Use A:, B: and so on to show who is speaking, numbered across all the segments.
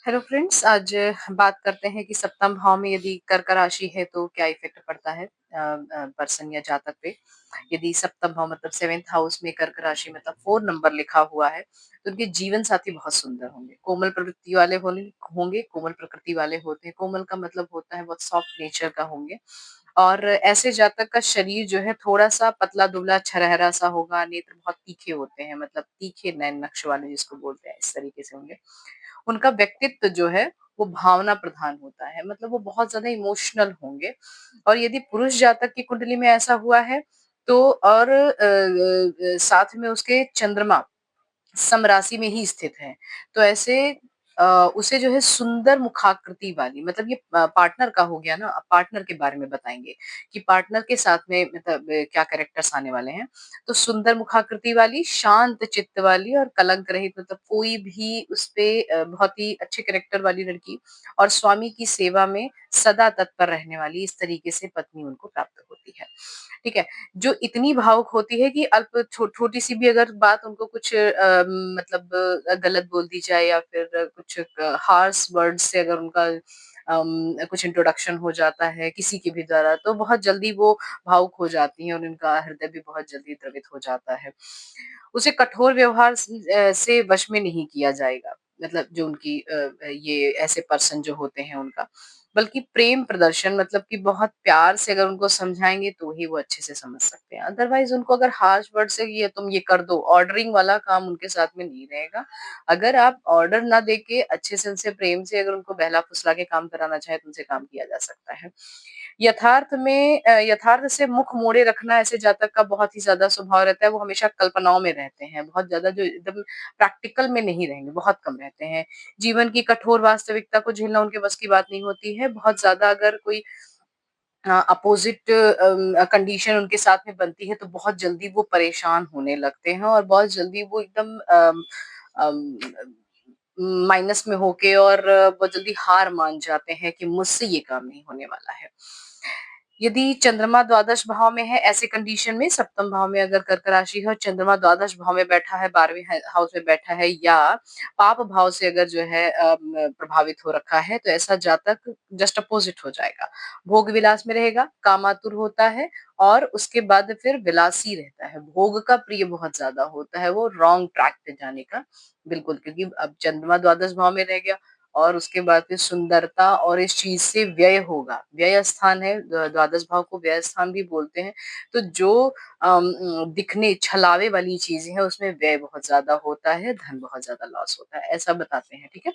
A: Hello friends, आज बात करते हैं कि सप्तम भाव में यदि कर्क राशि है तो क्या इफेक्ट पड़ता है पर्सन या जातक पे। यदि सप्तम भाव मतलब सेवेंथ हाउस में कर्क राशि मतलब 4 नंबर लिखा हुआ है तो उनके जीवन साथी बहुत सुंदर होंगे, कोमल प्रवृत्ति वाले होंगे, कोमल प्रकृति वाले होते हैं। कोमल का मतलब होता है बहुत सॉफ्ट नेचर का होंगे। और ऐसे जातक का शरीर जो है थोड़ा सा पतला दुबला छरहरा सा होगा, नेत्र बहुत तीखे होते हैं, मतलब तीखे नैन नक्श वाले जिसको बोलते हैं, इस तरीके से होंगे। उनका व्यक्तित्व जो है वो भावना प्रधान होता है, मतलब वो बहुत ज्यादा इमोशनल होंगे। और यदि पुरुष जातक की कुंडली में ऐसा हुआ है तो और साथ में उसके चंद्रमा सम राशि में ही स्थित है, तो ऐसे उसे जो है सुंदर मुखाकृति वाली, मतलब ये पार्टनर का हो गया ना। अब पार्टनर के बारे में बताएंगे कि पार्टनर के साथ में मतलब क्या कैरेक्टर्स आने वाले हैं। तो सुंदर मुखाकृति वाली, शांत चित्त वाली और कलंक रहित, मतलब कोई भी उस पे बहुत ही अच्छे कैरेक्टर वाली लड़की और स्वामी की सेवा में सदा तत्पर रहने वाली, इस तरीके से पत्नी उनको प्राप्त होती है। ठीक है। जो इतनी भावुक होती है कि अल्प छोटी सी भी अगर बात उनको कुछ मतलब गलत बोल दी जाए या फिर कुछ हार्श वर्ड से अगर उनका कुछ इंट्रोडक्शन हो जाता है किसी के भी द्वारा, तो बहुत जल्दी वो भावुक हो जाती हैं और उनका हृदय भी बहुत जल्दी द्रवित हो जाता है। उसे कठोर व्यवहार से वश में नहीं किया जाएगा, मतलब जो उनकी ये ऐसे पर्सन जो होते हैं उनका, बल्कि प्रेम प्रदर्शन, मतलब कि बहुत प्यार से अगर उनको समझाएँगे तो ही वो अच्छे से समझ सकते हैं। अदरवाइज़ उनको अगर हार्श वर्ड से ये तुम ये कर दो, ऑर्डरिंग वाला काम उनके साथ में नहीं रहेगा। अगर आप ऑर्डर ना देके अच्छे से उनसे प्रेम से अगर उनको बहला-फुसला के काम कराना चाहें तो उनसे काम किया जा सकता है। यथार्थ से मुख मोड़े रखना ऐसे जातक का बहुत ही ज़्यादा स्वभाव रहता है। वो हमेशा कल्पनाओं में रहते हैं, बहुत ज़्यादा जो एकदम प्रैक्टिकल में नहीं रहेंगे, बहुत कम रहते हैं। जीवन की कठोर वास्तविकता को झेलना उनके बस की बात नहीं होती है। बहुत ज़्यादा अगर कोई अपोज़िट कंडीशन उनके साथ में बनती है तो बहुत जल्दी वो परेशान होने लगते हैं और बहुत जल्दी वो एकदम अम, माइनस में होके और बहुत जल्दी हार मान जाते हैं कि मुझसे ये काम नहीं होने वाला है। यदि चंद्रमा द्वादश भाव में है, ऐसे कंडीशन में सप्तम भाव में अगर कर्क राशि है और चंद्रमा द्वादश भाव में बैठा है, 12वें हाउस में बैठा है या पाप भाव से अगर जो है प्रभावित हो रखा है, तो ऐसा जातक जस्ट अपोजिट हो जाएगा। भोग विलास में रहेगा, कामातुर होता है और उसके बाद फिर विलासी रहता है। भोग का प्रिय बहुत ज्यादा होता है, वो रॉन्ग ट्रैक पे जाने का बिल्कुल, क्योंकि अब चंद्रमा द्वादश भाव में रह गया और उसके बाद फिर सुंदरता और इस चीज से व्यय होगा। व्यय स्थान है, द्वादश भाव को व्यय स्थान भी बोलते हैं। तो जो दिखने छलावे वाली चीजें हैं उसमें व्यय बहुत ज्यादा होता है, धन बहुत ज्यादा लॉस होता है, ऐसा बताते हैं। ठीक है।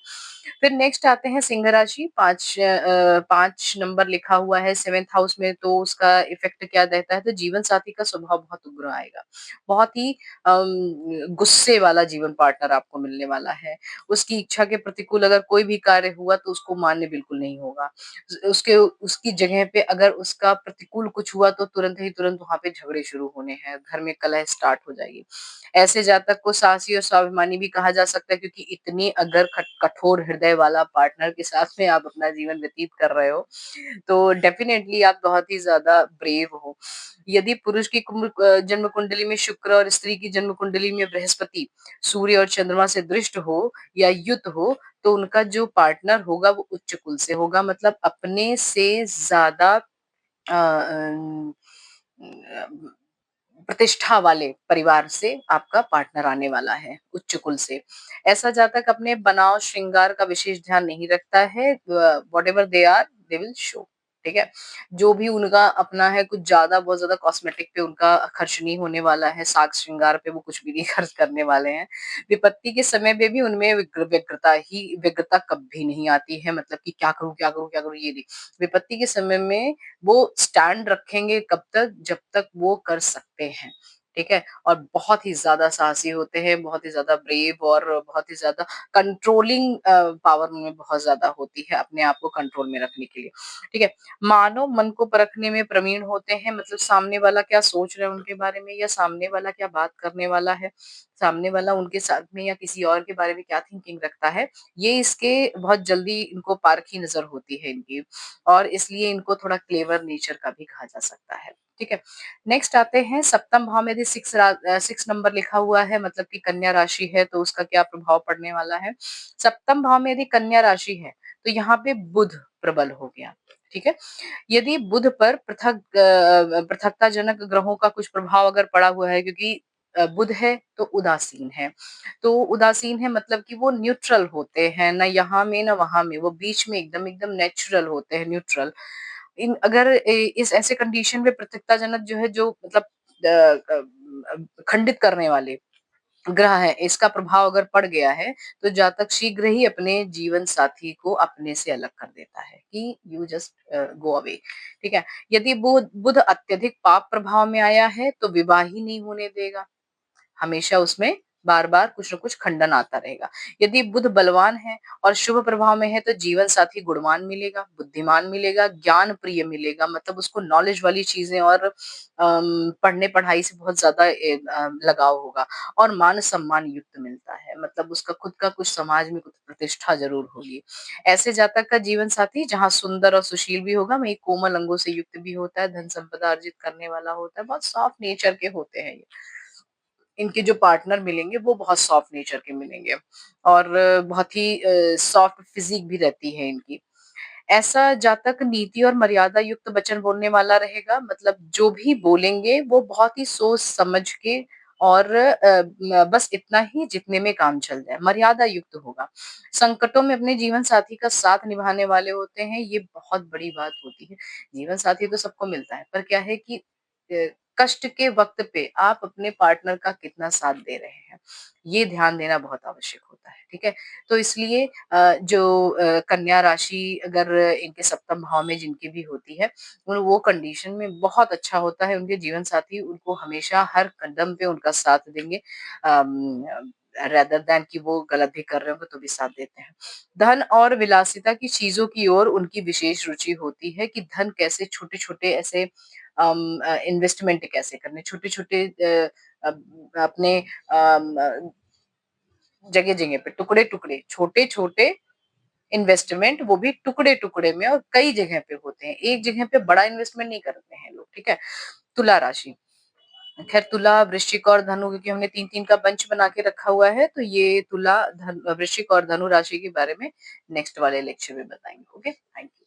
A: फिर नेक्स्ट आते हैं सिंह राशि। 5 नंबर लिखा हुआ है सेवेंथ हाउस में, तो उसका इफेक्ट क्या रहता है, तो जीवन साथी का स्वभाव बहुत उग्र आएगा। बहुत ही गुस्से वाला जीवन पार्टनर आपको मिलने वाला है। उसकी इच्छा के प्रतिकूल अगर कोई भी कार्य हुआ तो उसको मान्य बिल्कुल नहीं होगा। उसके उसकी जगह पे अगर उसका प्रतिकूल कुछ हुआ तो तुरंत ही तुरंत वहां पे झगड़े शुरू होने हैं, घर में कलह स्टार्ट हो जाएगी। ऐसे जातक को साहसी और स्वाभिमानी भी कहा जा सकता है, क्योंकि इतने अगर कठोर हृदय वाला पार्टनर के साथ में आप अपना जीवन व्यतीत कर रहे हो तो डेफिनेटली आप बहुत ही ज्यादा ब्रेव हो। यदि पुरुष की जन्म कुंडली में शुक्र और स्त्री की जन्म कुंडली में बृहस्पति सूर्य और चंद्रमा से दृष्ट हो या युत हो, तो उनका जो पार्टनर होगा वो उच्च कुल से होगा, मतलब अपने से ज्यादा प्रतिष्ठा वाले परिवार से आपका पार्टनर आने वाला है, उच्च कुल से। ऐसा जातक अपने बनाव श्रृंगार का विशेष ध्यान नहीं रखता है। Whatever they are they will show. ठीक है। जो भी उनका अपना है, कुछ ज्यादा बहुत ज्यादा कॉस्मेटिक पे उनका खर्च नहीं होने वाला है, साग श्रृंगार पे वो कुछ भी नहीं खर्च करने वाले हैं। विपत्ति के समय में भी उनमें व्यग्रता कभी नहीं आती है, मतलब कि क्या करूं क्या करूं क्या करूं, ये नहीं। विपत्ति के समय में वो स्टैंड रखेंगे कब तक, जब तक वो कर सकते हैं। ठीक है। और बहुत ही ज्यादा साहसी होते हैं, बहुत ही ज्यादा ब्रेव और बहुत ही ज्यादा कंट्रोलिंग पावर उनमें बहुत ज्यादा होती है अपने आप को कंट्रोल में रखने के लिए। ठीक है। मानव मन को परखने में प्रवीण होते हैं, मतलब सामने वाला क्या सोच रहे हैं उनके बारे में, या सामने वाला क्या बात करने वाला है, सामने वाला उनके साथ में या किसी और के बारे में क्या थिंकिंग रखता है, ये इसके बहुत जल्दी इनको पारखी नजर होती है इनकी। और इसलिए इनको थोड़ा क्लेवर नेचर का भी कहा जा सकता है। ठीक है? नेक्स्ट आते हैं सप्तम भाव में यदि 6 नंबर लिखा हुआ है मतलब कि कन्या राशि है तो उसका क्या प्रभाव पड़ने वाला है? सप्तम भाव में यदि कन्या राशि है, तो यहाँ पे बुध प्रबल हो गया, ठीक है? यदि बुध पर पृथकताजनक ग्रहों का कुछ प्रभाव अगर पड़ा हुआ है क्योंकि बुध है तो उदासीन है। तो उदासीन है मतलब कि वो न्यूट्रल होते हैं, ना यहाँ में ना वहाँ में, वो बीच में एकदम एकदम नेचुरल होते हैं, न्यूट्रल। इन अगर इस ऐसे कंडीशन में पृथकताजनक जो है जो मतलब खंडित करने वाले ग्रह है, इसका प्रभाव अगर पड़ गया है, तो जातक शीघ्र ही अपने जीवन साथी को अपने से अलग कर देता है कि यू जस्ट गो अवे, ठीक है? यदि बुध बुध अत्यधिक पाप प्रभाव में आया है, तो विवाह ही नहीं होने देगा। हमेशा उसमें बार-बार कुछ न कुछ खंडन आता रहेगा। यदि बुध बलवान है और शुभ प्रभाव में है तो जीवन साथी गुणवान मिलेगा, बुद्धिमान मिलेगा, ज्ञान प्रिय मिलेगा मतलब उसको नॉलेज वाली चीज़ें और पढ़ने-पढ़ाई से बहुत ज़्यादा लगाव होगा और मान-सम्मान युक्त मिलता है। मतलब उसका खुद का कुछ समाज में कुछ प्रतिष्ठा ज़रूर होगी। ऐसे जातक का जीवन साथी जहाँ सुंदर और सुशील भी होगा, वहीं कोमल अंगों से युक्त भी होता है, धन संपदा अर्जित करने वाला होता है, बहुत सॉफ्ट नेचर के होते हैं ये। इनके जो पार्टनर मिलेंगे वो बहुत सॉफ्ट नेचर के मिलेंगे और बहुत ही सॉफ्ट फिजिक भी रहती है इनकी। ऐसा जातक नीति और मर्यादा युक्त वचन बोलने वाला रहेगा मतलब जो भी बोलेंगे वो बहुत ही सोच समझ के और बस इतना ही जितने में काम चल जाए, मर्यादा युक्त होगा। संकटों में अपने जीवन साथी का साथ निभाने वाले होते हैं, ये बहुत बड़ी बात होती है। जीवन साथी तो सबको मिलता है, पर क्या है कि अ, कष्ट के वक़्त पे आप अपने पार्टनर का कितना साथ दे रहे हैं, ये ध्यान देना बहुत आवश्यक होता है, ठीक है? तो इसलिए जो कन्या राशि अगर इनके सप्तम भाव में जिनकी भी होती है, वो कंडीशन में बहुत अच्छा होता है, उनके जीवन साथी उनको हमेशा हर कदम पे उनका साथ देंगे रेदर दैन कि वो गलत भी कर रहे होंगे तो भी साथ देते हैं। धन और विलासिता की चीज़ों की ओर उनकी विशेष रुचि होती है कि धन कैसे छोटे-छोटे ऐसे इन्वेस्टमेंट कैसे करने, छोटे-छोटे अपने जगह-जगह पे टुकड़े-टुकड़े, छोटे-छोटे इन्वेस्टमेंट वो भी टुकड़े-टुकड़े में और कई जगह पे होते हैं। एक जगह पे बड़ा इन्वेस्टमेंट नहीं करते हैं लोग, ठीक है? तुला राशि, खैर तुला, वृश्चिक और धनु क्योंकि हमने 3-3 का बंच बना के रखा हुआ है, तो ये तुला, वृश्चिक और धनु राशि के बारे में नेक्स्ट वाले लेक्चर में बताएँगे। ओके? Thank you.